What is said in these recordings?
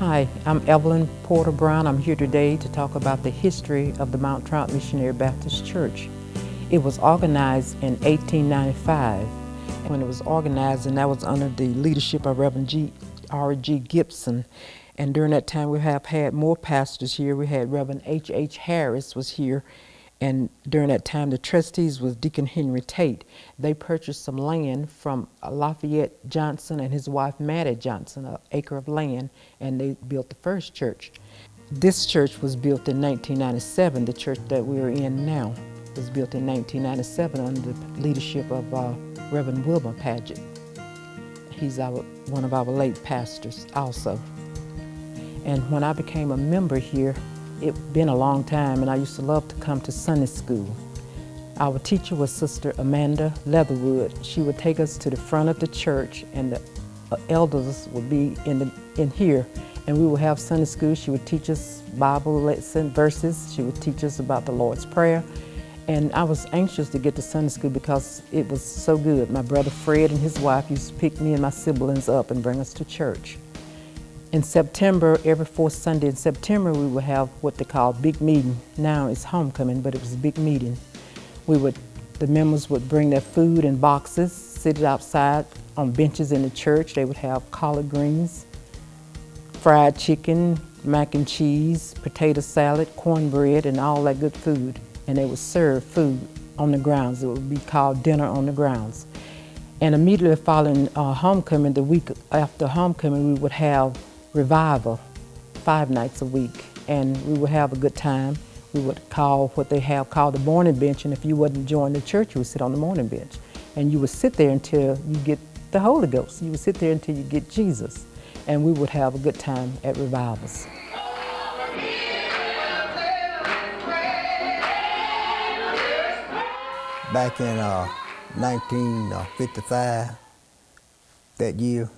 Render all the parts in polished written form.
Hi, I'm Evelyn Porter Brown. I'm here today to talk about the history of the Mount Trout Missionary Baptist Church. It was organized in 1895. When it was organized, and that was under the leadership of Reverend R.G. Gibson. And during that time, we have had more pastors here. We had Reverend H.H. Harris was here. And during that time, the trustees was Deacon Henry Tate. They purchased some land from Lafayette Johnson and his wife, Mattie Johnson, an acre of land, and they built the first church. This church was built in 1997. The church that we are in now was built in 1997 under the leadership of Reverend Wilbur Paget. He's one of our late pastors also. And when I became a member here, it's been a long time, and I used to love to come to Sunday school. Our teacher was Sister Amanda Leatherwood. She would take us to the front of the church, and the elders would be in here, and we would have Sunday school. She would teach us Bible lesson verses. She would teach us about the Lord's Prayer. And I was anxious to get to Sunday school because it was so good. My brother Fred and his wife used to pick me and my siblings up and bring us to church. In September, every fourth Sunday in September, we would have what they call big meeting. Now it's homecoming, but it was a big meeting. The members would bring their food in boxes, sit it outside on benches in the church. They would have collard greens, fried chicken, mac and cheese, potato salad, cornbread, and all that good food. And they would serve food on the grounds. It would be called dinner on the grounds. And immediately following homecoming, the week after homecoming, we would have revival 5 nights a week, and we would have a good time. We would call what they have called the morning bench, and if you wasn't joining the church, you would sit on the morning bench. And you would sit there until you get the Holy Ghost. You would sit there until you get Jesus. And we would have a good time at revivals. Back in 1955, that year,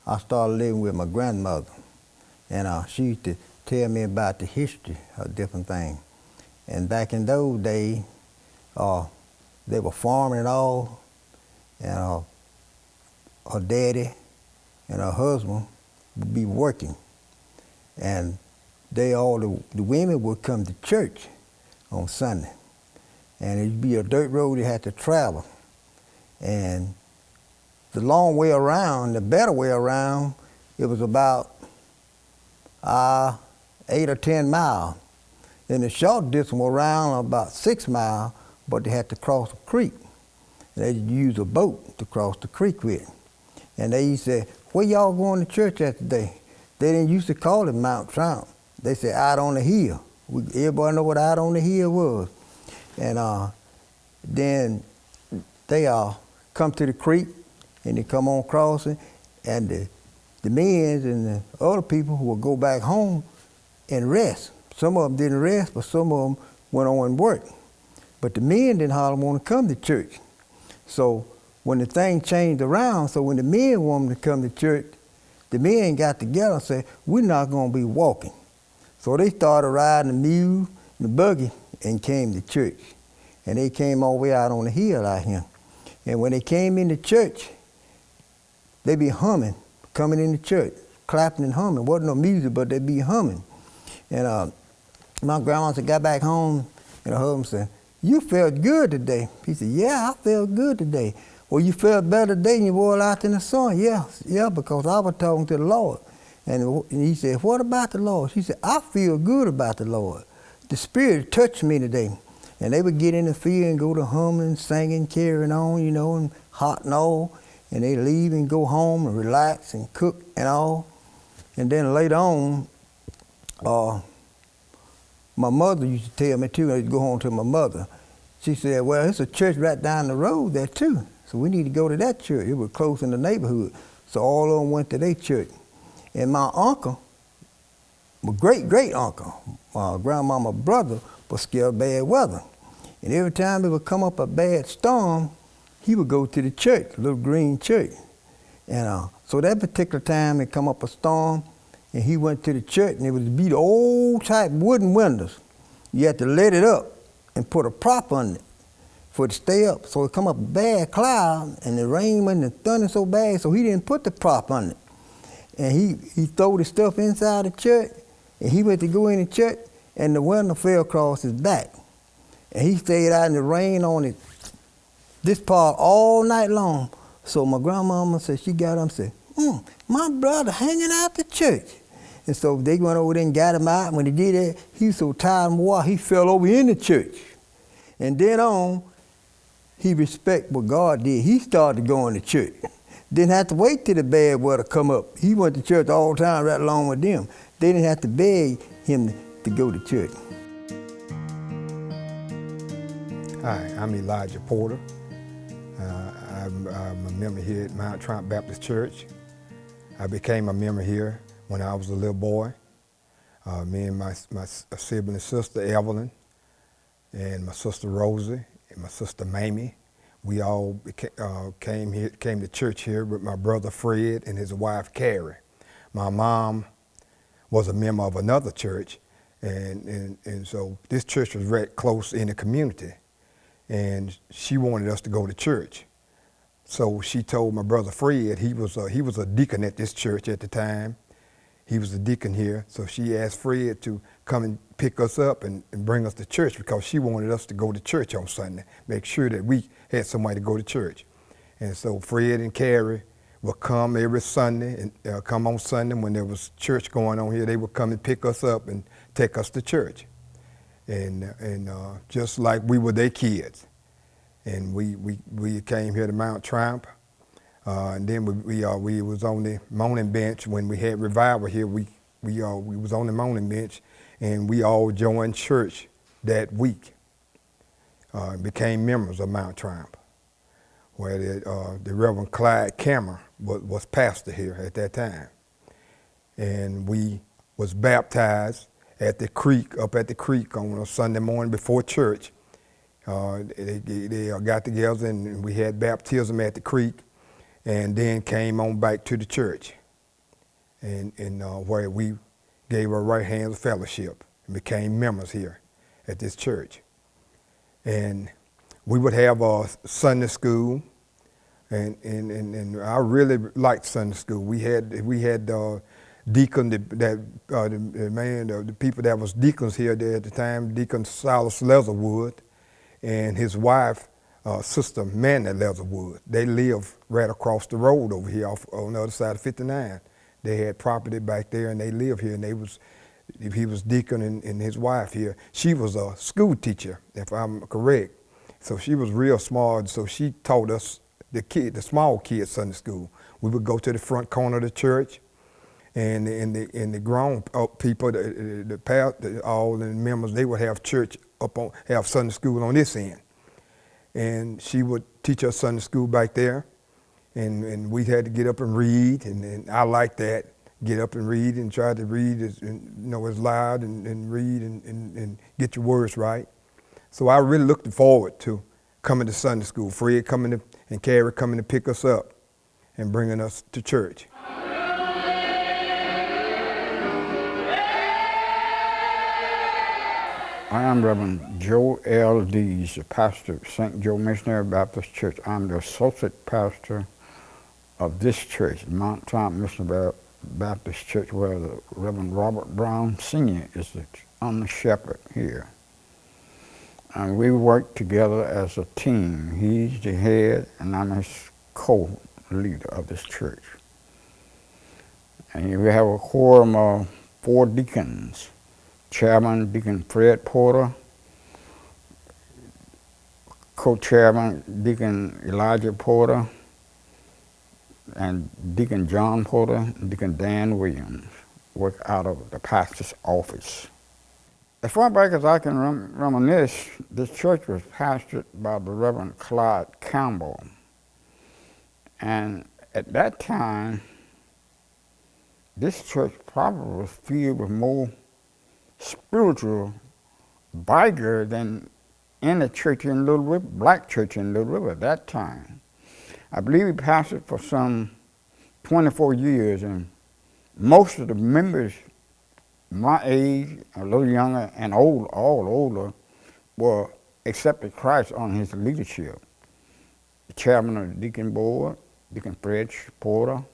I started living with my grandmother. And she used to tell me about the history of different things. And back in those days, they were farming and all, and her daddy and her husband would be working. And the women would come to church on Sunday. And it'd be a dirt road they had to travel. And the long way around, the better way around, it was about 8 or 10 miles. Then the short distance around about 6 miles, but they had to cross a creek. They'd use a boat to cross the creek with. And they used to say, where y'all going to church at today? They didn't used to call it Mount Trout. They said out on the hill. Everybody know what out on the hill was. And then they come to the creek, and they come on crossing, and the men and the other people who would go back home and rest. Some of them didn't rest, but some of them went on and worked. But the men didn't hardly want to come to church. So when the thing changed around, so when the men wanted to come to church, the men got together and said, we're not going to be walking. So they started riding the mule, the buggy, and came to church. And they came all the way out on the hill out here. And when they came into church, they be humming, coming into church, clapping and humming. Wasn't no music, but they'd be humming. And my grandma said, got back home, and her husband said, you felt good today. He said, yeah, I felt good today. Well, you felt better today than you were out in the sun. Yeah, because I was talking to the Lord. And he said, what about the Lord? She said, I feel good about the Lord. The Spirit touched me today. And they would get in the field and go to humming, singing, carrying on, and hot and all. And they leave and go home and relax and cook and all. And then later on, my mother used to tell me too, I used to go home to my mother. She said, well, there's a church right down the road there too. So we need to go to that church. It was close in the neighborhood. So all of them went to their church. And my uncle, my great-great-uncle, my grandmama's brother, was scared of bad weather. And every time it would come up a bad storm, he would go to the church, little green church. And so that particular time it come up a storm, and he went to the church, and it would be the old type wooden windows. You had to let it up and put a prop on it for it to stay up. So it come up a bad cloud, and the rain and the thunder so bad, so he didn't put the prop on it. and he threw the stuff inside the church, and he went to go in the church, and the window fell across his back. And he stayed out in the rain on it, this part all night long. So my grandmama said, she got up and said, my brother hanging out the church. And so they went over there and got him out. When they did that, he was so tired of water, he fell over in the church. And then on, he respect what God did. He started going to church. Didn't have to wait till the bad weather come up. He went to church all the time right along with them. They didn't have to beg him to go to church. Hi, I'm Elijah Porter. I'm a member here at Mount Triumph Baptist Church. I became a member here when I was a little boy. Me and my sibling sister Evelyn, and my sister Rosie, and my sister Mamie, we all came to church here with my brother Fred and his wife Carrie. My mom was a member of another church, and so this church was right close in the community, and she wanted us to go to church. So she told my brother Fred, he was a deacon at this church at the time. He was a deacon here, so she asked Fred to come and pick us up and bring us to church because she wanted us to go to church on Sunday, make sure that we had somebody to go to church. And so Fred and Carrie would come every Sunday and come on Sunday when there was church going on here. They would come and pick us up and take us to church, and just like we were their kids. And we came here to Mount Triumph, and then we was on the moaning bench when we had revival here. We was on the moaning bench, and we all joined church that week. Became members of Mount Triumph, where the Reverend Clyde Cameron was pastor here at that time, and we was baptized at the creek, up at the creek on a Sunday morning before church. They got together and we had baptism at the creek, and then came on back to the church, and where we gave our right hands of fellowship and became members here at this church. And we would have a Sunday school, and I really liked Sunday school. We had deacon, the people that was deacons here there at the time, Deacon Silas Leatherwood, and his wife, Sister Manny Leatherwood. They lived right across the road over here on the other side of 59. They had property back there, and they lived here, and he was deacon and his wife here. She was a school teacher, if I'm correct. So she was real smart, so she taught us the small kids Sunday school. We would go to the front corner of the church, and the grown people, all the members, they would have church have Sunday school on this end. And she would teach us Sunday school back there, and we had to get up and read, and I liked that, get up and read and try to read as loud and read and get your words right. So I really looked forward to coming to Sunday school, Fred coming and Carrie coming to pick us up and bringing us to church. I am Reverend Joe L. Dees, the pastor of St. Joe Missionary Baptist Church. I'm the associate pastor of this church, Mount Triumph Missionary Baptist Church, where the Reverend Robert Brown Sr. is the under shepherd here. And we work together as a team. He's the head, and I'm his co-leader of this church. And we have a quorum of 4 deacons. Chairman, Deacon Fred Porter, co-chairman, Deacon Elijah Porter, and Deacon John Porter, and Deacon Dan Williams work out of the pastor's office. As far back as I can reminisce, this church was pastored by the Reverend Clyde Campbell. And at that time, this church probably was filled with more spiritual biker than any church in Little River, black church in Little River at that time. I believe he pastored for some 24 years, and most of the members my age, a little younger and old, all older, were accepted Christ on his leadership. The chairman of the deacon board, Deacon Fred Porter,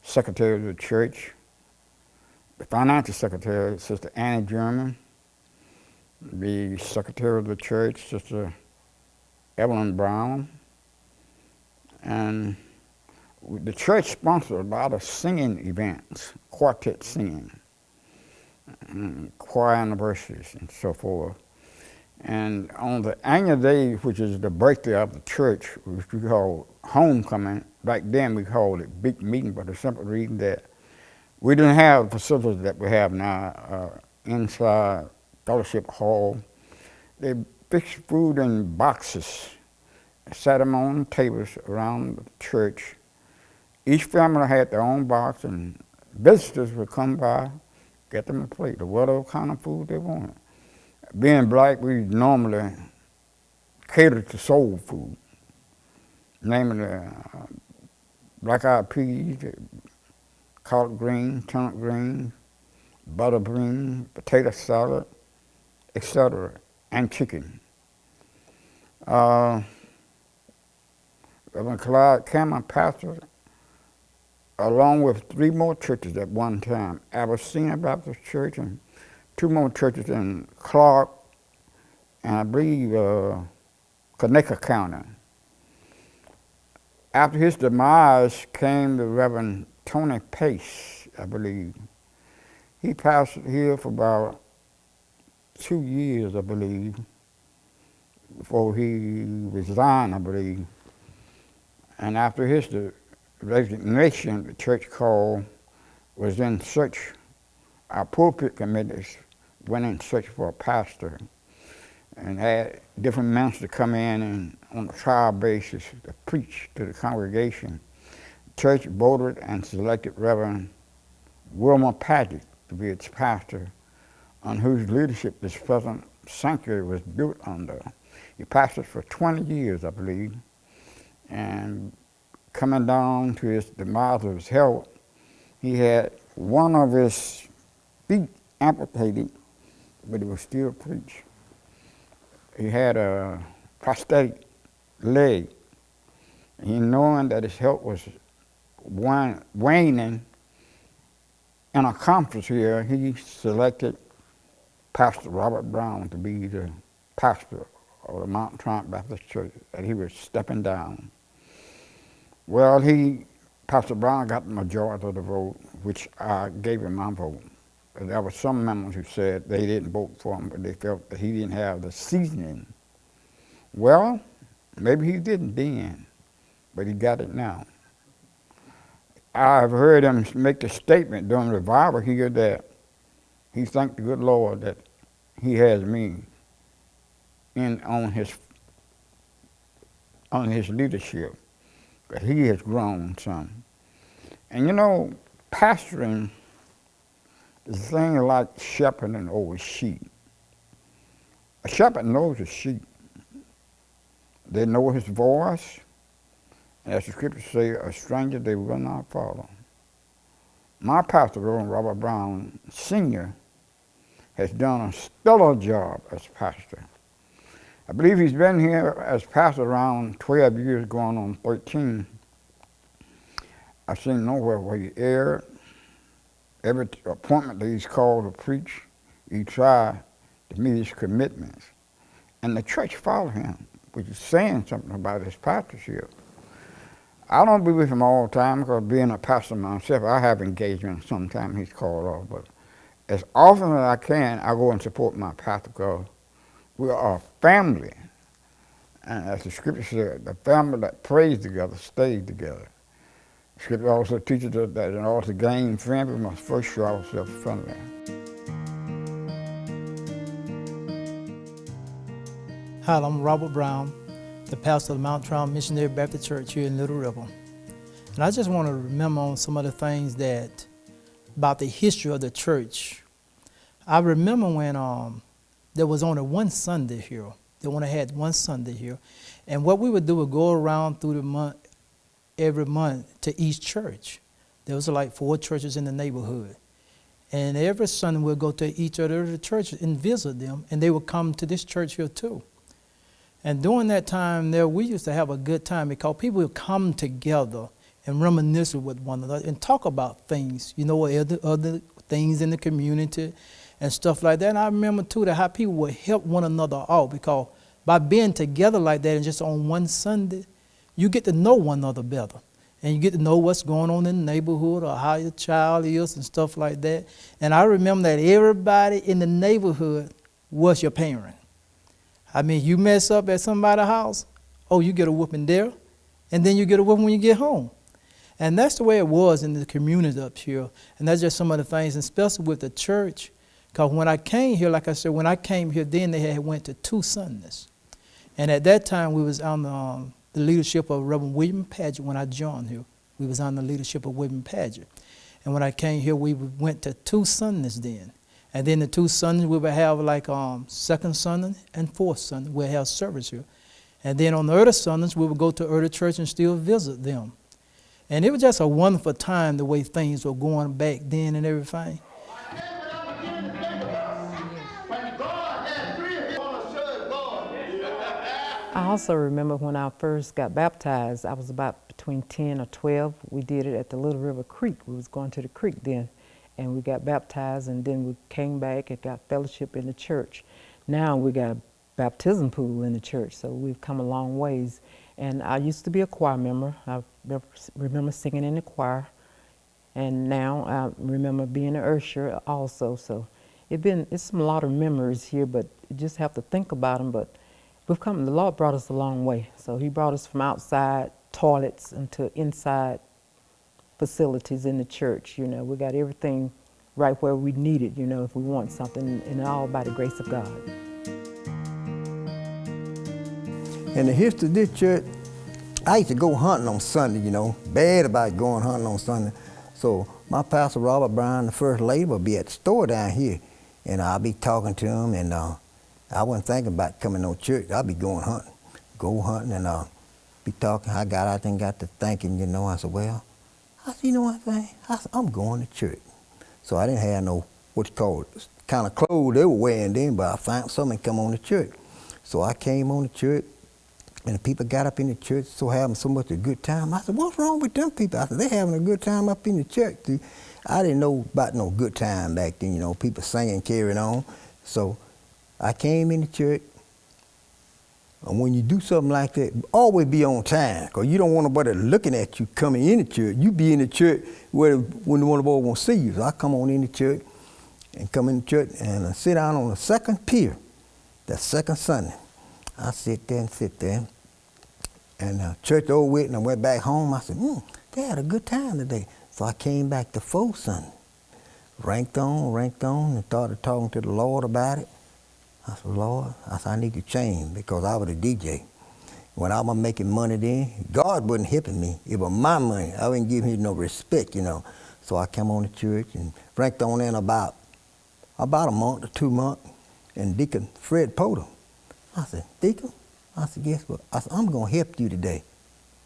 secretary of the church, the financial secretary, Sister Annie German, the secretary of the church, Sister Evelyn Brown, and the church sponsored a lot of singing events, quartet singing, and choir anniversaries, and so forth. And on the annual day, which is the birthday of the church, which we call homecoming, back then we called it big meeting, but the simple reason that we didn't have the facilities that we have now inside fellowship hall. They fixed food in boxes, sat them on tables around the church. Each family had their own box, and visitors would come by, get them a plate of whatever kind of food they wanted. Being black, we normally catered to soul food, namely black-eyed peas, collard greens, turnip greens, butter beans, potato salad, etc., and chicken. Reverend Clyde Cameron pastored along with 3 more churches at one time, Abyssinia Baptist Church and 2 more churches in Clark and I believe Conecuh County. After his demise came the Reverend Tony Pace, I believe. He pastored here for about 2 years, I believe, before he resigned, I believe. And after his resignation, the church call was in search, our pulpit committees went in search for a pastor and had different ministers come in and on a trial basis to preach to the congregation. The church voted and selected Reverend Wilmer Paget to be its pastor, on whose leadership this present sanctuary was built under. He pastored for 20 years, I believe, and coming down to his demise of his health, he had one of his feet amputated, but he was still preach. He had a prosthetic leg. He, knowing that his health was waning, in a conference here, he selected Pastor Robert Brown to be the pastor of the Mount Triumph Baptist Church, that he was stepping down. Well, Pastor Brown got the majority of the vote, which I gave him my vote. There were some members who said they didn't vote for him, but they felt that he didn't have the seasoning. Well, maybe he didn't then, but he got it now. I've heard him make the statement during revival here that he thanked the good Lord that he has me on his leadership, that he has grown some. And you know, pastoring is a thing like shepherding over sheep. A shepherd knows his sheep. They know his voice. And as the scriptures say, a stranger they will not follow. My pastor, Reverend Robert Brown Sr., has done a stellar job as pastor. I believe he's been here as pastor around 12 years, going on 13. I've seen nowhere where he erred. Every appointment that he's called to preach, he tried to meet his commitments. And the church followed him, which is saying something about his pastorship. I don't be with him all the time, because being a pastor myself, I have engagements sometimes he's called off, but as often as I can, I go and support my pastor, because we are a family. And as the scripture said, the family that prays together stays together. The scripture also teaches us that in order to gain friends, we must first show ourselves friendly. Hi, I'm Robert Brown, the pastor of the Mount Triumph Missionary Baptist Church here in Little River. And I just want to remember on some of the things about the history of the church. I remember when there was only one Sunday here. They only had one Sunday here. And what we would do was go around through the month, every month to each church. There was like 4 churches in the neighborhood. And every Sunday we'd go to each of the churches and visit them, and they would come to this church here too. And during that time there, we used to have a good time because people would come together and reminisce with one another and talk about things, other things in the community and stuff like that. And I remember too that how people would help one another out, because by being together like that and just on one Sunday, you get to know one another better. And you get to know what's going on in the neighborhood or how your child is and stuff like that. And I remember that everybody in the neighborhood was your parent. I mean, you mess up at somebody's house, oh, you get a whooping there, and then you get a whooping when you get home. And that's the way it was in the community up here. And that's just some of the things, and especially with the church. Because when I came here, like I said, when I came here, then they had went to 2 Sundays. And at that time, we was on the leadership of Reverend William Paget. When I joined here, we was on the leadership of William Paget. And when I came here, we went to 2 Sundays then. And then the 2 Sundays, we would have like second Sunday and fourth Sunday. We'll have service here. And then on the other Sundays, we would go to other church and still visit them. And it was just a wonderful time, the way things were going back then and everything. I also remember when I first got baptized, I was about between 10 or 12. We did it at the Little River Creek. We was going to the creek then, and we got baptized, and then we came back and got fellowship in the church. Now we got a baptism pool in the church, so we've come a long ways. And I used to be a choir member. I remember singing in the choir, and now I remember being an usher also. So it's a lot of memories here, but you just have to think about them. But the Lord brought us a long way. So he brought us from outside toilets into inside facilities in the church. We got everything right where we need it, if we want something, and all by the grace of God. In the history of this church, I used to go hunting on Sunday, bad about going hunting on Sunday. So my pastor, Robert Brown, the first lady, would be at the store down here, and I'll be talking to him, and I wasn't thinking about coming to church. I'll be going hunting, and be talking. I got out and got to thinking, I said, well, you know what I'm saying? I'm going to church. So I didn't have no, what you call it, kind of clothes they were wearing then, but I found something and come on to church. So I came on to church, and the people got up in the church, so having so much a good time. I said, what's wrong with them people? I said, they having a good time up in the church. See, I didn't know about no good time back then, people singing, carrying on. So I came in the church, and when you do something like that, always be on time, because you don't want nobody looking at you coming in the church. You be in the church when one of them won't see you. So I come on in the church and come in the church and sit down on the second pier, that second Sunday. I sit there, and church over with, and I went back home. I said, they had a good time today. So I came back the fourth Sunday, ranked on, and started talking to the Lord about it. I said, Lord, I need to change, because I was a DJ. When I was making money then, God wasn't helping me. It was my money. I wasn't giving him no respect, So I came on to church and ranked on in about a month or 2 months, and Deacon Fred Porter. I said, Deacon? I said, guess what? I said, I'm going to help you today.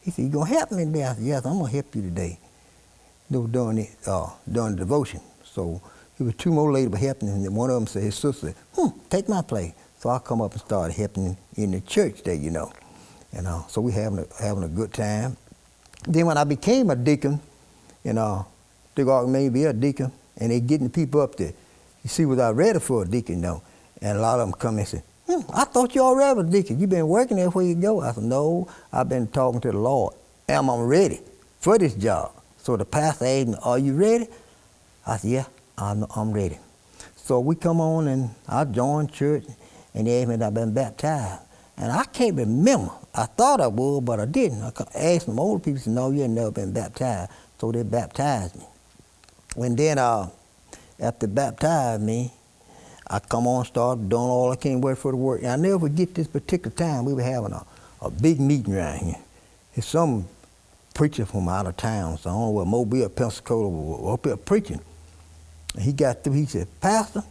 He said, you going to help me today? I said, yes, I'm going to help you today. During the devotion. So there was 2 more ladies helping, and one of them said, his sister said, take my place. So I come up and started helping in the church there, And so we having a good time. Then when I became a deacon, they got me to be a deacon, and they getting the people up there. You see, was I ready for a deacon, though? And a lot of them come and say, I thought you already was a deacon. You been working there where you go. I said, no, I've been talking to the Lord. Am I ready for this job? So the pastor asked me, are you ready? I said, yeah, I'm ready. So we come on, and I joined church, and they asked me if I've been baptized. And I can't remember. I thought I would, but I didn't. I asked some older people, said, no, you ain't never been baptized. So they baptized me. And then after baptized me, I come on, started doing all I can wait for the work. And I never forget this particular time. We were having a big meeting around here. There's some preacher from out of town, so I don't know where Mobile, Pensacola, was up there preaching. And he got through, he said, Pastor,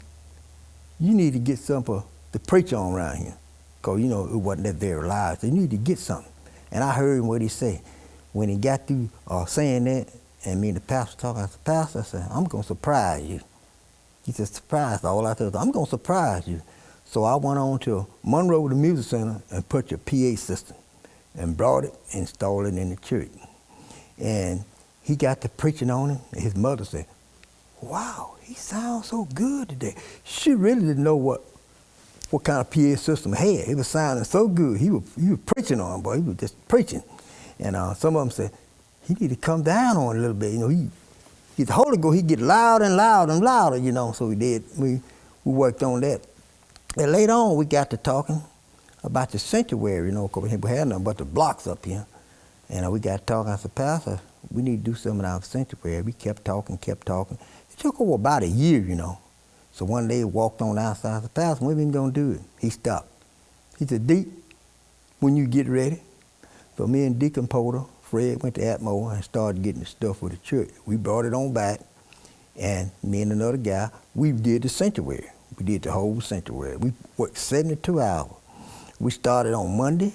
you need to get something to preach on around here. Because, it wasn't that very loud. So you need to get something. And I heard what he said. When he got through saying that, and me and the pastor talking, I said, Pastor, I said, I'm going to surprise you. He said, surprise. All I said was, I'm going to surprise you. So I went on to Monroe, the music center, and put your PA system and brought it and installed it in the church. And he got to preaching on him, and his mother said, wow, he sounds so good today. She really didn't know what kind of PA system he had. It was sounding so good. He was preaching on him, boy. He was just preaching. And some of them said, he need to come down on it a little bit. You know, he the Holy Ghost, he get louder and louder and louder, you know. So we did. We worked on that. And later on, we got to talking about the sanctuary, you know, because we had nothing but the blocks up here. And we got talking. I said, Pastor, we need to do something in our sanctuary. We kept talking. It took over about a year, you know. So one day, he walked on outside. I said, Pastor, when we going to do it? He stopped. He said, Deacon, when you get ready. So me and Deacon Porter, Fred, went to Atmore and started getting the stuff for the church. We brought it on back, and me and another guy, we did the sanctuary. We did the whole sanctuary. We worked 72 hours. We started on Monday,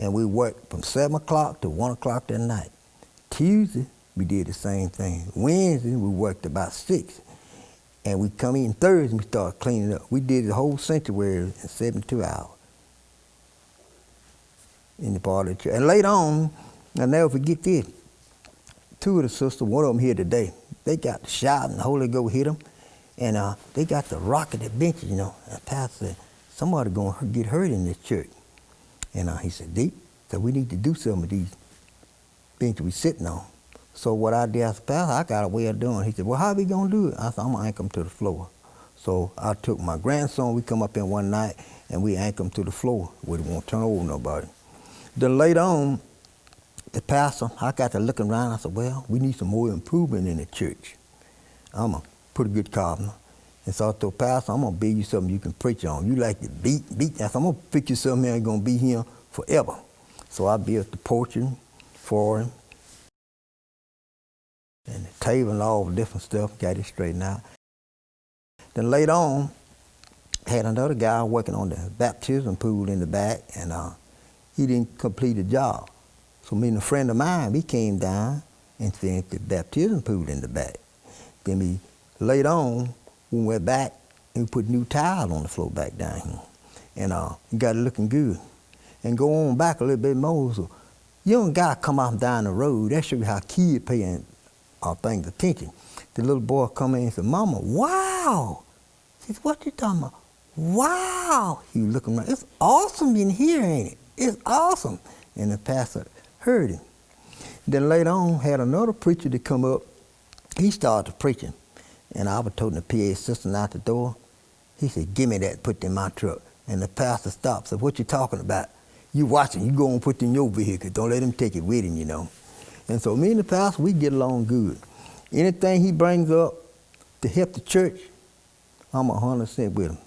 and we worked from 7 o'clock to 1 o'clock that night. Tuesday, we did the same thing. Wednesday, we worked about 6. And we come in Thursday, and we started cleaning up. We did the whole sanctuary in 72 hours in the part of the church. And later on, I'll never forget this. 2 of the sisters, one of them here today, they got the shout and the Holy Ghost hit them. And they got the rocket at benches, you know. And the pastor said, somebody going to get hurt in this church. And he said, Deep, so we need to do something with these benches we sitting on. So what I did, I said, Pastor, I got a way of doing it. He said, well, how are we going to do it? I said, I'm going to anchor them to the floor. So I took my grandson, we come up in one night, and we anchor them to the floor where they won't turn over nobody. Then later on, the pastor, I got to looking around, I said, well, we need some more improvement in the church. I'm a pretty good carpenter. And so I told Pastor, I'm going to build you something you can preach on. You like to beat. I said, I'm going to pick you something that's going to be here forever. So I built the porch for him, and the table and all the different stuff, got it straightened out. Then later on, I had another guy working on the baptism pool in the back, and he didn't complete the job. So me and a friend of mine, we came down and finished the baptism pool in the back. Then later on, we went back and we put new tile on the floor back down here. And got it looking good. And go on back a little bit more. So young guy come out down the road, that shows you how kids paying things attention. The little boy come in and said, Mama, wow. He said, what you talking about? Wow. He was looking around. It's awesome in here, ain't it? It's awesome. And the pastor heard him. Then later on, had another preacher to come up. He started preaching. And I was toting the PA assistant out the door. He said, give me that, put it in my truck. And the pastor stopped, said, what you talking about? You watch it, you go and put it in your vehicle. Don't let him take it with him, you know. And so me and the pastor, we get along good. Anything he brings up to help the church, I'm 100% with him.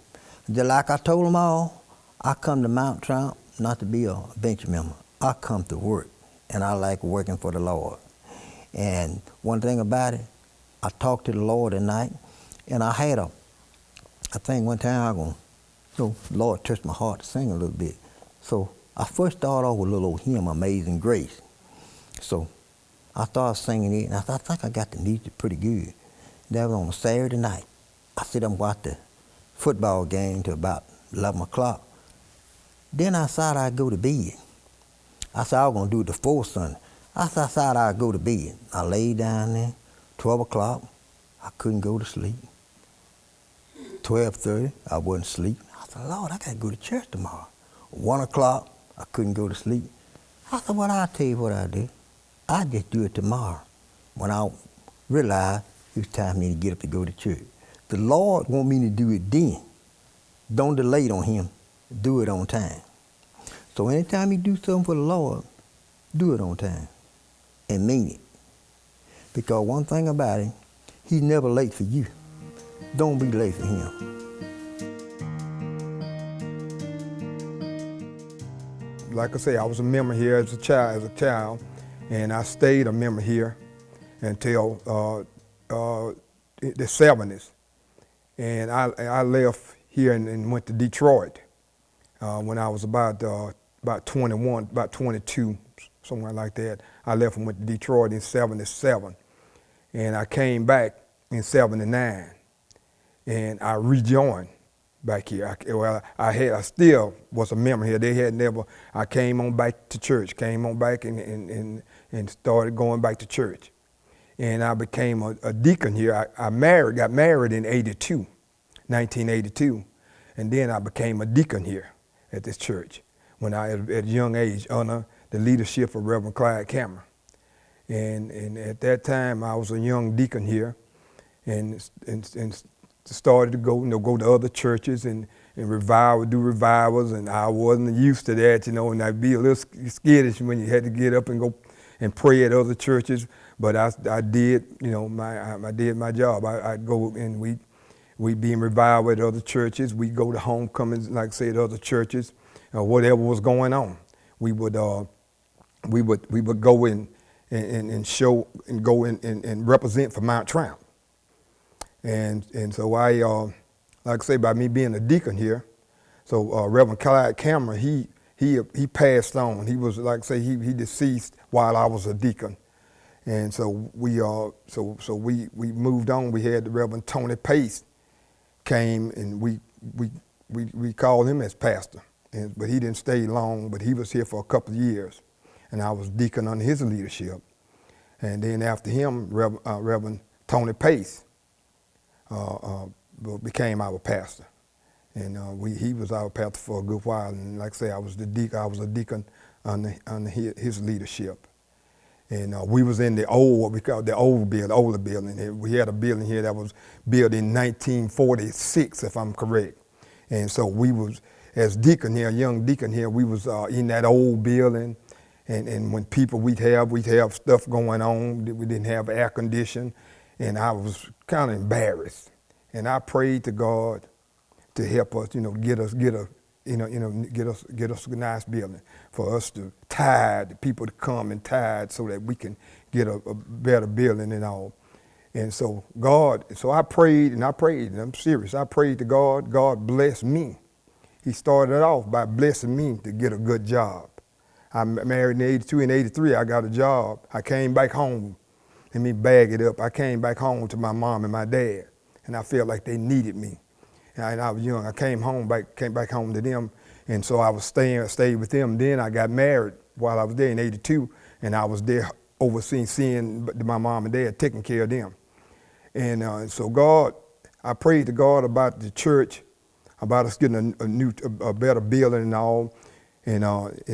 Just like I told them all, I come to Mount Trump not to be a bench member. I come to work, and I like working for the Lord. And one thing about it, I talked to the Lord at night, and I think one time the Lord touched my heart to sing a little bit. So I first started off with a little old hymn, Amazing Grace. So I started singing it, and I think I got the music pretty good. That was on a Saturday night. I sit up and watch the football game till about 11 o'clock. Then I decided I'd go to bed. I said I was going to do it the fourth Sunday. I decided I'd go to bed. I laid down there, 12 o'clock, I couldn't go to sleep. 12:30, I wasn't sleeping. I said, Lord, I got to go to church tomorrow. 1 o'clock, I couldn't go to sleep. I said, well, I'll tell you what I do. I'll just do it tomorrow when I realized it was time for me to get up to go to church. The Lord want me to do it then. Don't delay it on him. Do it on time. So anytime you do something for the Lord, do it on time and mean it. Because one thing about it, he's never late for you. Don't be late for him. Like I say, I was a member here as a child, and I stayed a member here until the 70s. And I left here and went to Detroit when I was about 21, about 22, somewhere like that. I left and went to Detroit in 77. And I came back in 79. And I rejoined back here. I still was a member here. They had never. I came on back to church. Came on back and started going back to church, and I became a deacon here. I got married in 1982, and then I became a deacon here at this church when I at a young age under the leadership of Reverend Clyde Cameron, and at that time I was a young deacon here, and started to go to other churches and do revivals, and I wasn't used to that, and I'd be a little skittish when you had to get up and go and pray at other churches, but I did, I did my job. I'd go and we'd be in revival at other churches. We'd go to homecomings, like I say, at other churches, whatever was going on. We would go in and show and go in and represent for Mount Trump. And so I, like I say, by me being a deacon here, so Reverend Clyde Cameron, he passed on. He was, like I say, he deceased while I was a deacon. And so we moved on. We had the Reverend Tony Pace came, and we called him as pastor. But he didn't stay long, but he was here for a couple of years. And I was deacon under his leadership. And then after him, Reverend Tony Pace became our pastor, and he was our pastor for a good while. And like I say, I was a deacon under his leadership. And we was in what we call the older building. We had a building here that was built in 1946, if I'm correct. And so we was, as deacon here, young deacon here, we was in that old building. And when people we'd have stuff going on, we didn't have air conditioning. And I was kind of embarrassed, and I prayed to God to help us, get us a nice building for us to tithe, people to come and tithe, so that we can get a better building and all. And so I prayed, and I'm serious. I prayed to God. God blessed me. He started off by blessing me to get a good job. I married in 82 and 83. I got a job. I came back home. Let me bag it up. I came back home to my mom and my dad, and I felt like they needed me. And I was young. I came back home to them, and so I was stayed with them. Then I got married while I was there in 82, and I was there seeing my mom and dad, taking care of them. And I prayed to God about the church, about us getting a better building and all. And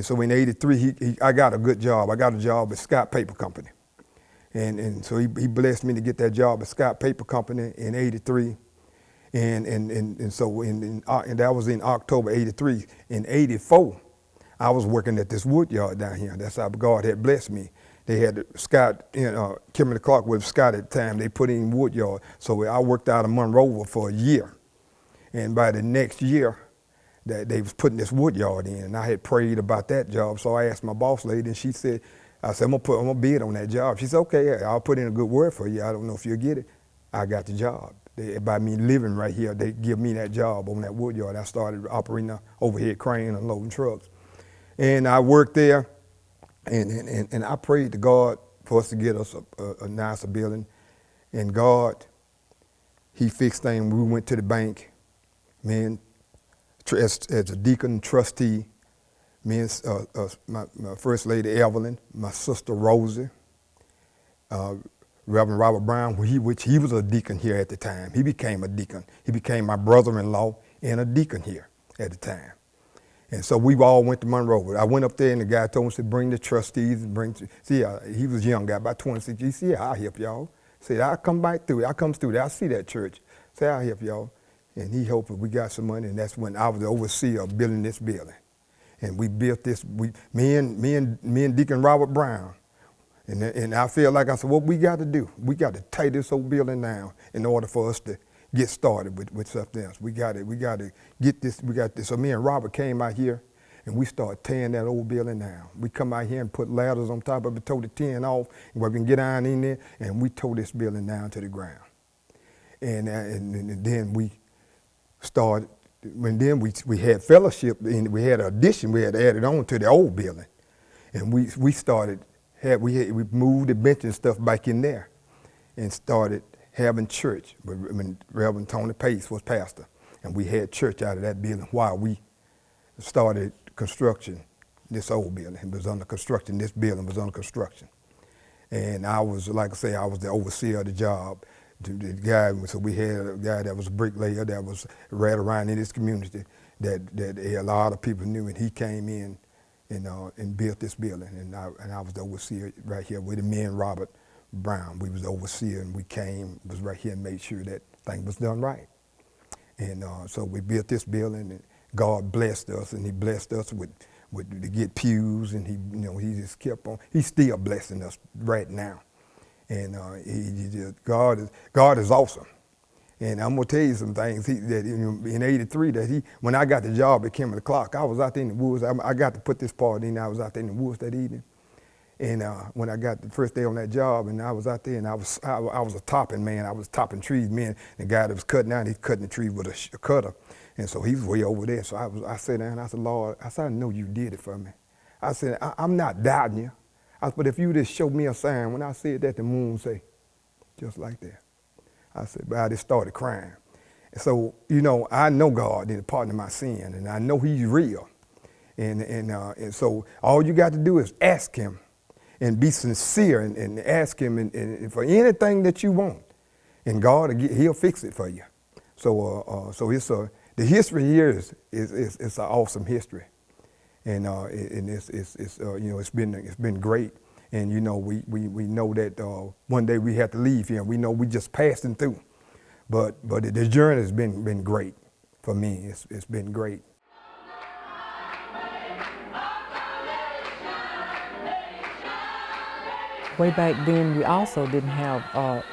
so in 83, I got a good job. I got a job at Scott Paper Company. And so he blessed me to get that job at Scott Paper Company in 83. And so that was in October 83. In 84, I was working at this wood yard down here. That's how God had blessed me. They had Scott, Kimberly Clark with Scott at the time. They put in wood yard. So I worked out of Monroe for a year. And by the next year, they was putting this wood yard in. And I had prayed about that job. So I asked my boss lady, and she said, I said, I'm gonna bid on that job. She said, okay, I'll put in a good word for you. I don't know if you'll get it. I got the job. By me living right here, they give me that job on that wood yard. I started operating an overhead crane and loading trucks. And I worked there, and I prayed to God for us to get us a nicer building. And God, he fixed things. We went to the bank, man, as a deacon trustee, me and my First Lady Evelyn, my sister Rosie, Reverend Robert Brown, which he was a deacon here at the time. He became a deacon. He became my brother-in-law and a deacon here at the time. And so we all went to Monroe. I went up there, and the guy told me, said, bring the trustees and he was a young guy, about 26. He said, yeah, I'll help y'all. Said, I'll come back through. I'll come through there. I'll see that church. Say, I'll help y'all. And he helped us. We got some money, and that's when I was the overseer of building this building. And we built this, me and Deacon Robert Brown. And I feel like I said, what we got to do, we got to tie this old building down in order for us to get started with something else. We got to get this, So me and Robert came out here, and we started tearing that old building down. We come out here and put ladders on top of it, tore the tin off, and we can get down in there, and we tore this building down to the ground. And then we started, and then we had fellowship, and we had an addition, we had added on to the old building. And we moved the bench and stuff back in there and started having church when Reverend Tony Pace was pastor. and we had church out of that building while we started construction. This old building was under construction. This building was under construction, and I was, like I say, I was the overseer of the job. The guy, so we had a guy that was a bricklayer that was right around in this community that a lot of people knew, and he came in and built this building, and I was the overseer right here with me and Robert Brown. We was the overseer, and we was right here and made sure that thing was done right. And so we built this building, and God blessed us, and He blessed us with to get pews, and He just kept on. He's still blessing us right now, and God is awesome. And I'm gonna tell you some things that in '83 that when I got the job at Kimberly Clark, I was out there in the woods. I got to put this part in. I was out there in the woods that evening, and when I got the first day on that job, and I was out there, and I was a topping man. I was topping trees. The guy that was cutting down, he's cutting the trees with a cutter, and so he was way over there. So I sat down. And I said, Lord, I know you did it for me. I said, I'm not doubting you. But if you just show me a sign, when I said that, the moon say, just like that. I said, but I just started crying. And so, I know God didn't pardon my sin, and I know He's real. And so all you got to do is ask Him and be sincere and ask Him and for anything that you want. And God, He'll fix it for you. So the history here is an awesome history. And it's been great. And we know that one day we have to leave here. We know we just passing through, but the journey has been great for me. It's been great. Way back then, we also didn't have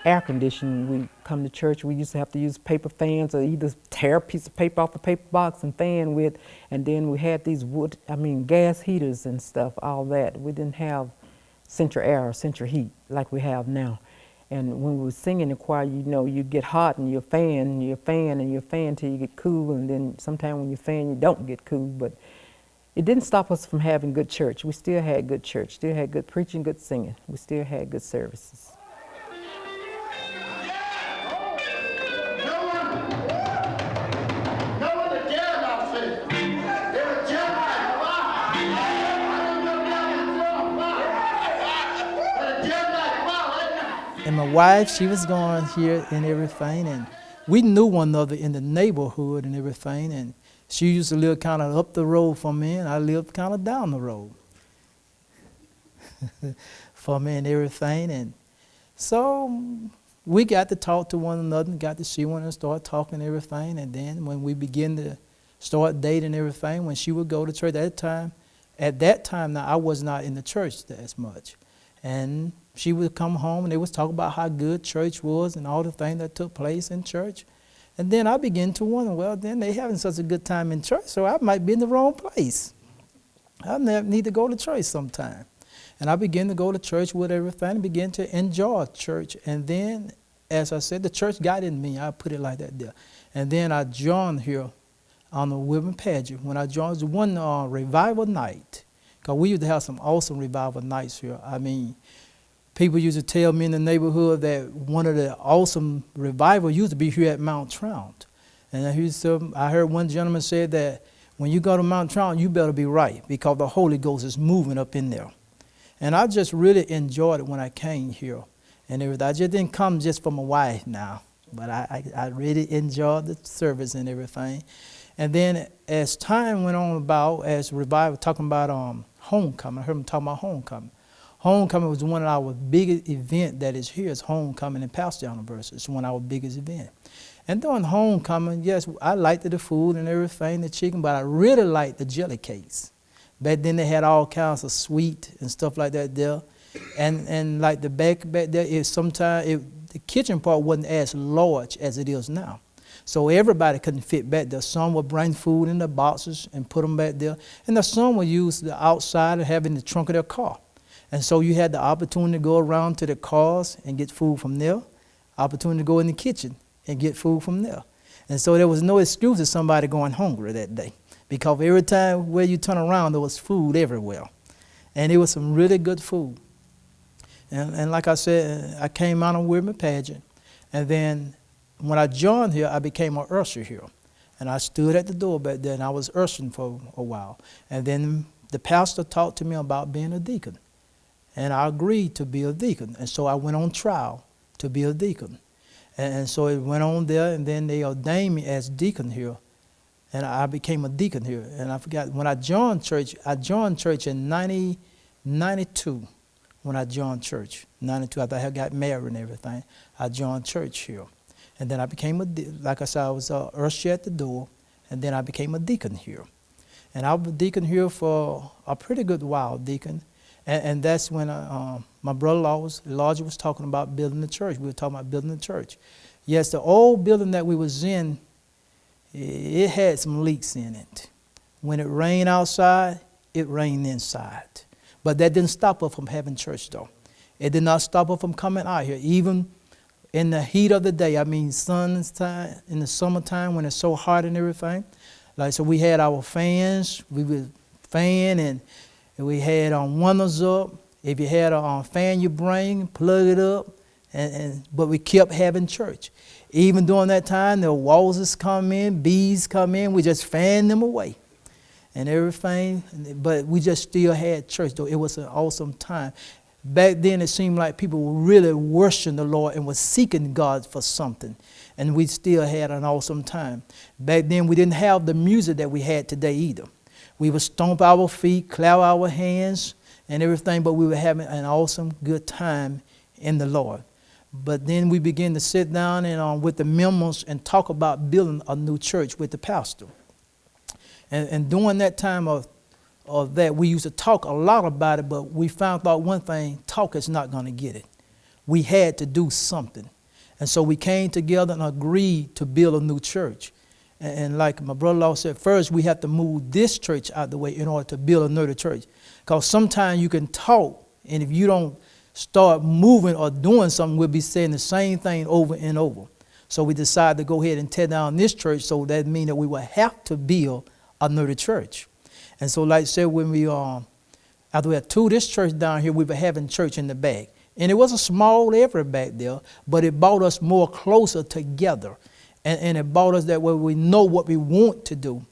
air conditioning. We come to church, we used to have to use paper fans, or either tear a piece of paper off a paper box and fan with, and then we had these gas heaters and stuff, all that. We didn't have central air or central heat like we have now. And when we were singing in the choir, you get hot and you fan and you fan and you fan till you get cool, and then sometimes when you fan, you don't get cool. But it didn't stop us from having good church. We still had good church, still had good preaching, good singing. We still had good services. And my wife, she was going here and everything, and we knew one another in the neighborhood and everything, and she used to live kind of up the road from me, and I lived kind of down the road for me and everything. And so we got to talk to one another and got to see one another, start talking and everything. And then when we began to start dating and everything, when she would go to church at that time now I was not in the church as much. And she would come home and they would talk about how good church was and all the things that took place in church. And then I began to wonder, well, then they having such a good time in church, so I might be in the wrong place. I need to go to church sometime. And I began to go to church with everything and began to enjoy church. And then, as I said, the church got in me. I put it like that there. And then I joined here on the William Paget. When I joined, it was one revival night, because we used to have some awesome revival nights here. I mean, people used to tell me in the neighborhood that one of the awesome revivals used to be here at Mount Trount. And I heard one gentleman say that when you go to Mount Trount, you better be right, because the Holy Ghost is moving up in there. And I just really enjoyed it when I came here and everything. I just didn't come just for my wife now, but I really enjoyed the service and everything. And then as time went on as revival, talking about homecoming, I heard them talking about homecoming. Homecoming was one of our biggest events that is here. It's homecoming in Pastor University. It's one of our biggest events. And during homecoming, yes, I liked the food and everything, the chicken, but I really liked the jelly cakes. Back then they had all kinds of sweet and stuff like that there. And like the back there, sometimes the kitchen part wasn't as large as it is now. So everybody couldn't fit back there. Some would bring food in the boxes and put them back there. And some would use the outside and have in the trunk of their car. And so you had the opportunity to go around to the cars and get food from there, opportunity to go in the kitchen and get food from there. And so there was no excuse of somebody going hungry that day, because every time where you turn around, there was food everywhere. And it was some really good food. And like I said, I came out on William Paget. And then when I joined here, I became an usher here. And I stood at the door back then. I was ushering for a while. And then the pastor talked to me about being a deacon. And I agreed to be a deacon. And so I went on trial to be a deacon. And so it went on there, and then they ordained me as deacon here. And I became a deacon here. And I forgot, when I joined church in 1992. When I joined church, 92, after I got married and everything, I joined church here. And then I became like I said, I was an usher at the door, and then I became a deacon here. And I was a deacon here for a pretty good while, deacon. And that's when my brother-in-law, Elijah, was talking about building the church. We were talking about building the church. Yes, the old building that we was in, it had some leaks in it. When it rained outside, it rained inside. But that didn't stop us from having church, though. It did not stop us from coming out here, even in the heat of the day. I mean, sun's time, in the summertime when it's so hot and everything. Like, so we had our fans. We would fan, and we had windows up. If you had a fan you bring, plug it up. But we kept having church. Even during that time, the wasps come in, bees come in. We just fan them away and everything. But we just still had church, though. It was an awesome time. Back then, it seemed like people were really worshiping the Lord and were seeking God for something. And we still had an awesome time. Back then, we didn't have the music that we had today either. We would stomp our feet, clap our hands, and everything, but we were having an awesome, good time in the Lord. But then we began to sit down and with the members and talk about building a new church with the pastor. And during that time of that, we used to talk a lot about it, but we found out one thing: talk is not going to get it. We had to do something. And so we came together and agreed to build a new church. And like my brother-in-law said, first we have to move this church out of the way in order to build another church. Because sometimes you can talk, and if you don't start moving or doing something, we'll be saying the same thing over and over. So we decided to go ahead and tear down this church, so that means that we will have to build another church. And so like I said, when we after we had tore this church down here, we were having church in the back. And it was a small area back there, but it brought us more closer together. And it brought us that way we know what we want to do.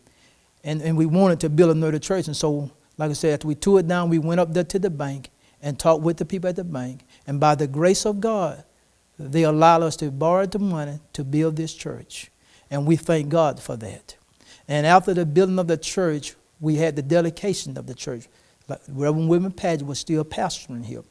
And we wanted to build another church. And so, like I said, after we tore it down, we went up there to the bank and talked with the people at the bank. And by the grace of God, they allowed us to borrow the money to build this church. And we thank God for that. And after the building of the church, we had the dedication of the church. Like Reverend William Padgett was still pastoring here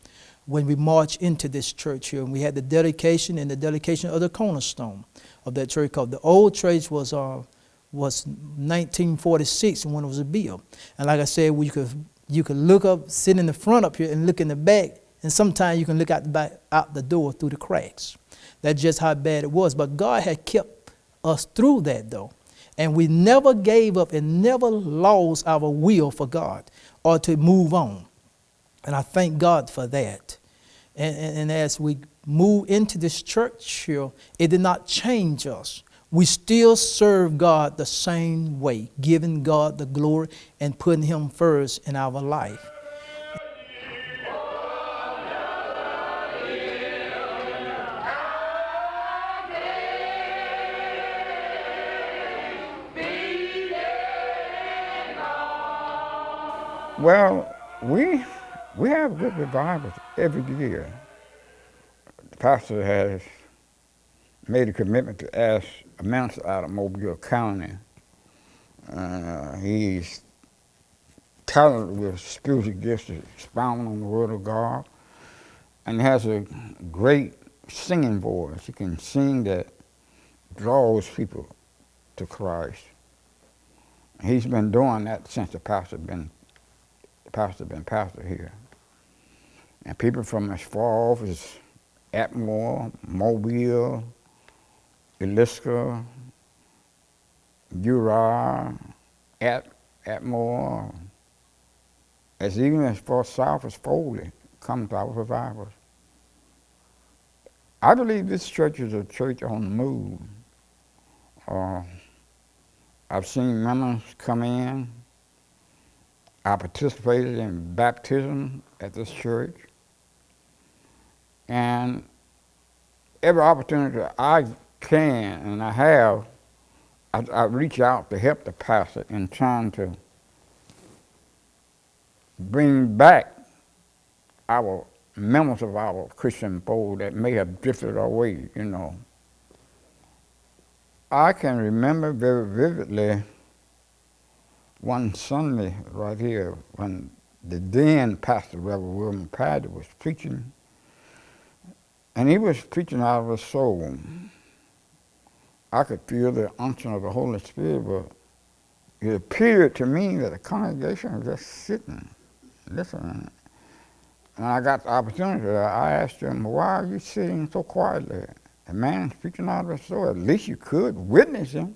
when we marched into this church here. And we had the dedication and the dedication of the cornerstone of that church. Called the old church was 1946 when it was built. And like I said, you could look up, sit in the front up here and look in the back, and sometimes you can look out the door through the cracks. That's just how bad it was. But God had kept us through that, though. And we never gave up and never lost our will for God or to move on. And I thank God for that. And as we move into this church here, it did not change us. We still serve God the same way, giving God the glory and putting Him first in our life. Well, we have good revivals every year. The pastor has made a commitment to ask a minister out of Mobile County. He's talented with spiritual gifts to expound on the Word of God, and has a great singing voice. He can sing that draws people to Christ. He's been doing that since the pastor been pastor here. And people from as far off as Atmore, Mobile, Eliska, Uriah, Atmore, as even as far south as Foley, come to our revivals. I believe this church is a church on the move. I've seen members come in. I participated in baptism at this church. And every opportunity I can and I have, I reach out to help the pastor in trying to bring back our members of our Christian fold that may have drifted away, you know. I can remember very vividly one Sunday right here when the then pastor, Reverend William Paddy, was preaching, and he was preaching out of his soul. I could feel the unction of the Holy Spirit, but it appeared to me that the congregation was just sitting, listening. And I got the opportunity. I asked him, "Why are you sitting so quietly? The man's preaching out of his soul. At least you could witness him."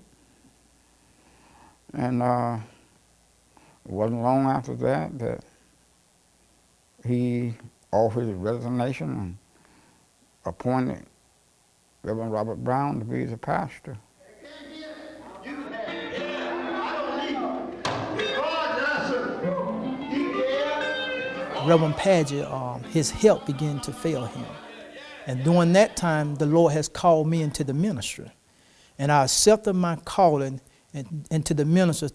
And it wasn't long after that he offered his resignation and appointed Reverend Robert Brown to be the pastor. Reverend Padgett, his health began to fail him. And during that time, the Lord has called me into the ministry. And I accepted my calling into the ministry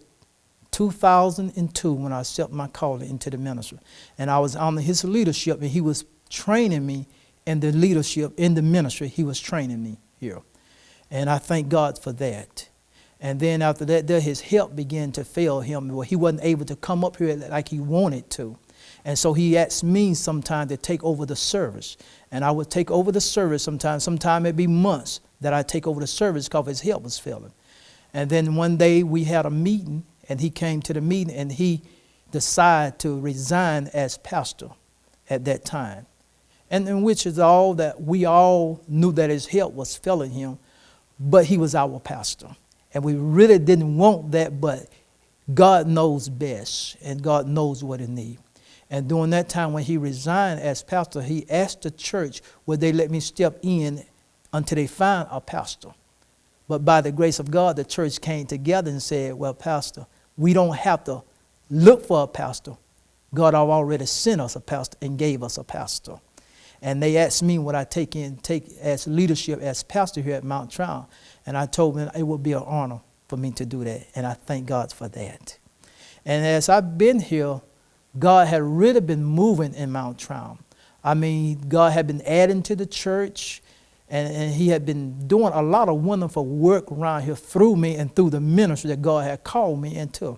2002 when I accepted my calling into the ministry. And I was under his leadership, and he was training me in the leadership, in the ministry. He was training me here. And I thank God for that. And then after that, his health began to fail him. Well, he wasn't able to come up here like he wanted to. And so he asked me sometime to take over the service. And I would take over the service sometimes. Sometimes it'd be months that I'd take over the service because his health was failing. And then one day we had a meeting, and he came to the meeting, and he decided to resign as pastor at that time. And in which is all that we all knew that his health was failing him, but he was our pastor. And we really didn't want that, but God knows best, and God knows what he needs. And during that time when he resigned as pastor, he asked the church, would they let me step in until they find a pastor? But by the grace of God, the church came together and said, well, pastor, we don't have to look for a pastor. God already sent us a pastor and gave us a pastor. And they asked me would I take as leadership as pastor here at Mount Triumph. And I told them it would be an honor for me to do that. And I thank God for that. And as I've been here, God had really been moving in Mount Triumph. I mean, God had been adding to the church, and he had been doing a lot of wonderful work around here through me and through the ministry that God had called me into.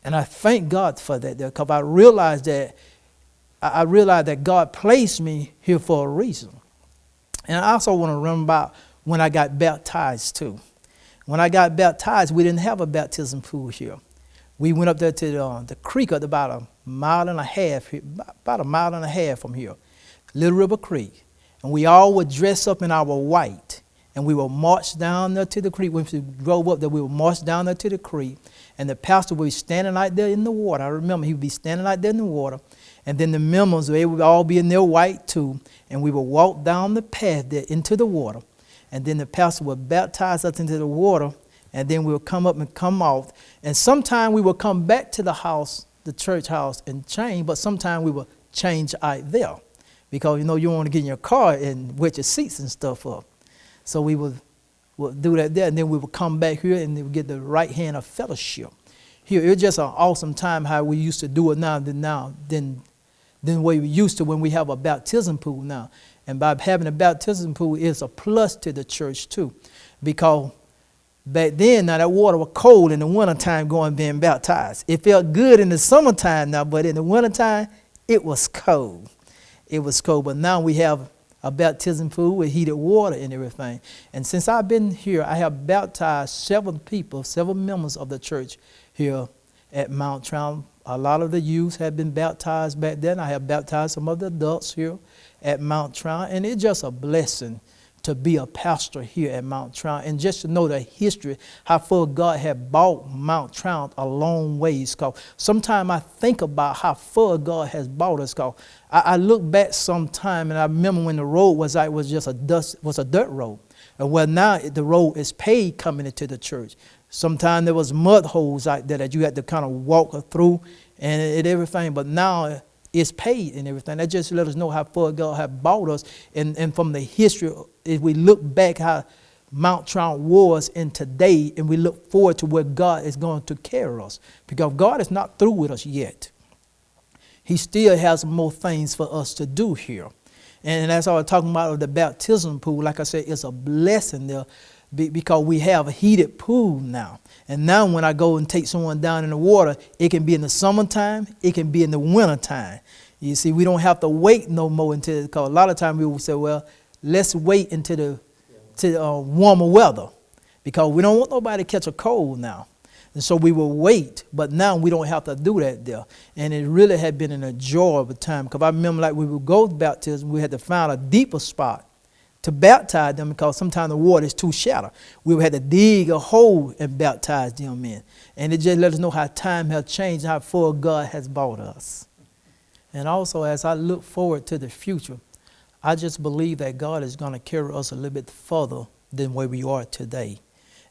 And I thank God for that, because I realized that God placed me here for a reason. And I also want to remember about when I got baptized too. When I got baptized, we didn't have a baptism pool here. We went up there to the creek at about a mile and a half from here, Little River Creek. And we all would dress up in our white, and we would march down there to the creek. When we drove up there, we would march down there to the creek, and the pastor would be standing right there in the water. I remember he would be standing right there in the water, and then the members, they would all be in their white too, and we would walk down the path there into the water, and then the pastor would baptize us into the water, and then we would come up and come off. And sometime we would come back to the house, the church house, and change, but sometime we would change out there. Because, you know, you don't want to get in your car and wet your seats and stuff up. So we would do that there, and then we would come back here and we would get the right hand of fellowship. Here, it was just an awesome time how we used to do it than the way we used to when we have a baptism pool now. And by having a baptism pool, it's a plus to the church too. Because back then, now that water was cold in the wintertime going being baptized. It felt good in the summertime now, but in the wintertime, it was cold. It was cold, but now we have a baptism pool with heated water and everything. And since I've been here, I have baptized several members of the church here at Mount Triumph. A lot of the youth have been baptized back then. I have baptized some of the adults here at Mount Triumph, and it's just a blessing to be a pastor here at Mount Triumph, and just to know the history, how far God had brought Mount Triumph a long ways. Cause sometimes I think about how far God has brought us. Cause I look back sometime, and I remember when the road was just a dirt road, and well now the road is paved coming into the church. Sometimes there was mud holes out there that you had to kind of walk through and everything, but now it's paid and everything. That just let us know how far God has brought us, and from the history, if we look back how Mount Trump was in today, and we look forward to where God is going to carry us, because God is not through with us yet. He still has more things for us to do here. And as I was talking about the baptism pool, like I said, it's a blessing there because we have a heated pool now. And now when I go and take someone down in the water, it can be in the summertime, it can be in the wintertime. You see, we don't have to wait no more until, because a lot of times we will say, well, let's wait until the warmer weather, because we don't want nobody to catch a cold now. And so we will wait, but now we don't have to do that there. And it really had been an enjoyable time, because I remember like we would go to baptism, we had to find a deeper spot to baptize them, because sometimes the water is too shallow. We would have to dig a hole and baptize them in. And it just let us know how time has changed, how far God has brought us. And also, as I look forward to the future, I just believe that God is going to carry us a little bit further than where we are today.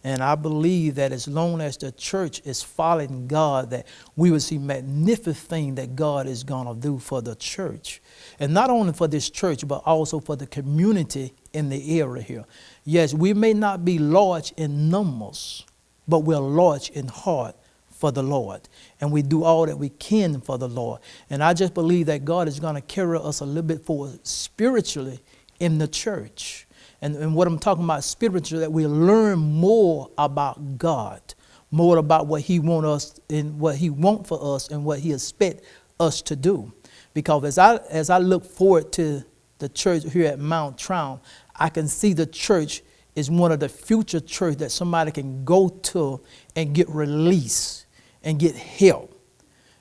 And I believe that as long as the church is following God, that we will see magnificent things that God is going to do for the church. And not only for this church, but also for the community in the area here. Yes, we may not be large in numbers, but we're large in heart for the Lord. And we do all that we can for the Lord. And I just believe that God is going to carry us a little bit forward spiritually in the church. And what I'm talking about spiritually, that we learn more about God, more about what He wants us and what He wants for us and what He expects us to do. Because as I look forward to the church here at Mount Trump, I can see the church is one of the future church that somebody can go to and get release and get help.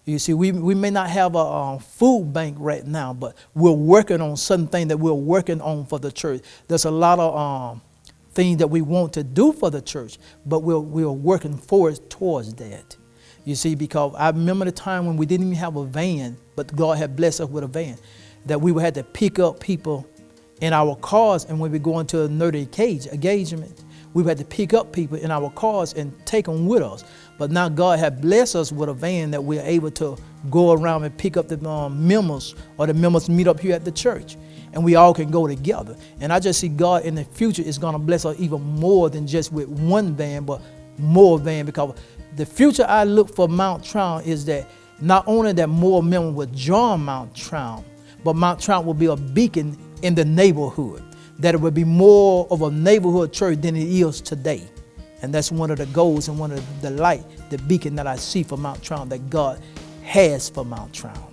You see, we may not have a food bank right now, but we're working on something that we're working on for the church. There's a lot of things that we want to do for the church, but we're working forward towards that. You see, because I remember the time when we didn't even have a van, but God had blessed us with a van, that we had to pick up people in our cars, and when we go into another engagement, we had to pick up people in our cars and take them with us. But now God has blessed us with a van that we're able to go around and pick up the members, or the members meet up here at the church, and we all can go together. And I just see God in the future is going to bless us even more than just with one van, but more van, because the future I look for Mount Trump is that not only that more members will join Mount Trump, but Mount Trump will be a beacon in the neighborhood, that it will be more of a neighborhood church than it is today. And that's one of the goals and one of the light, the beacon that I see for Mount Trump, that God has for Mount Trump.